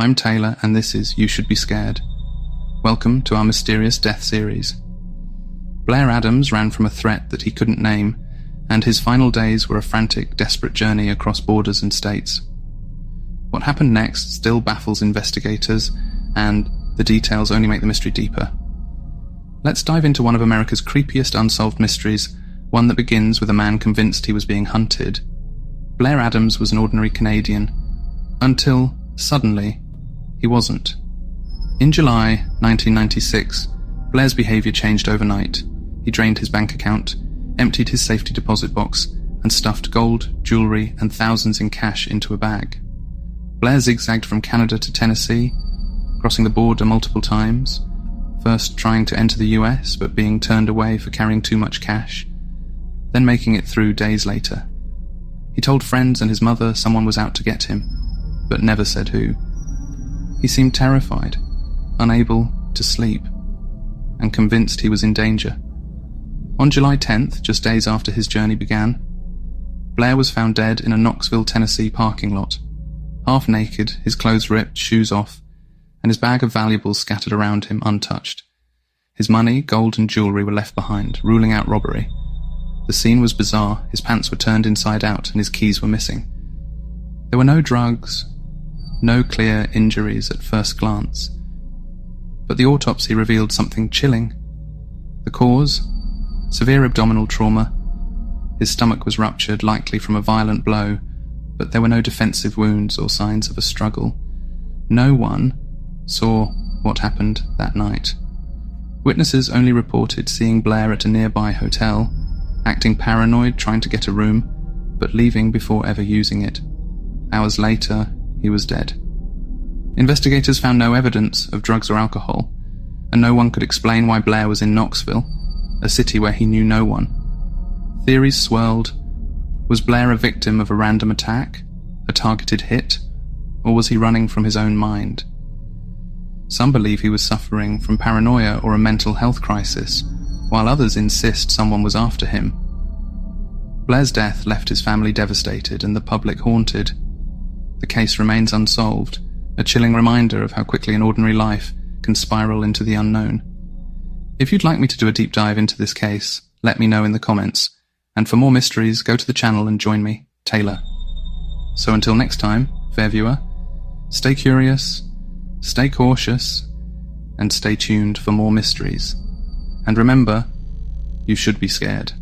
I'm Taylor, and this is You Should Be Scared. Welcome to our Mysterious Death series. Blair Adams ran from a threat that he couldn't name, and his final days were a frantic, desperate journey across borders and states. What happened next still baffles investigators, and the details only make the mystery deeper. Let's dive into one of America's creepiest unsolved mysteries, one that begins with a man convinced he was being hunted. Blair Adams was an ordinary Canadian, until, suddenly, he wasn't. In July 1996, Blair's behaviour changed overnight. He drained his bank account, emptied his safety deposit box, and stuffed gold, jewellery, and thousands in cash into a bag. Blair zigzagged from Canada to Tennessee, crossing the border multiple times, first trying to enter the US but being turned away for carrying too much cash, then making it through days later. He told friends and his mother someone was out to get him, but never said who. He seemed terrified, unable to sleep, and convinced he was in danger. On July 10th, just days after his journey began, Blair was found dead in a Knoxville, Tennessee parking lot. Half naked, his clothes ripped, shoes off, and his bag of valuables scattered around him untouched. His money, gold and jewellery were left behind, ruling out robbery. The scene was bizarre. His pants were turned inside out and his keys were missing. There were no drugs, no clear injuries at first glance, but the autopsy revealed something chilling. The cause? Severe abdominal trauma. His stomach was ruptured, likely from a violent blow, but there were no defensive wounds or signs of a struggle. No one saw what happened that night. Witnesses only reported seeing Blair at a nearby hotel, acting paranoid, trying to get a room, but leaving before ever using it. Hours later, he was dead. Investigators found no evidence of drugs or alcohol, and no one could explain why Blair was in Knoxville, a city where he knew no one. Theories swirled. Was Blair a victim of a random attack, a targeted hit, or was he running from his own mind? Some believe he was suffering from paranoia or a mental health crisis, while others insist someone was after him. Blair's death left his family devastated and the public haunted. The case remains unsolved, a chilling reminder of how quickly an ordinary life can spiral into the unknown. If you'd like me to do a deep dive into this case, let me know in the comments, and for more mysteries, go to the channel and join me, Taylor. So until next time, fair viewer, stay curious, stay cautious, and stay tuned for more mysteries. And remember, you should be scared.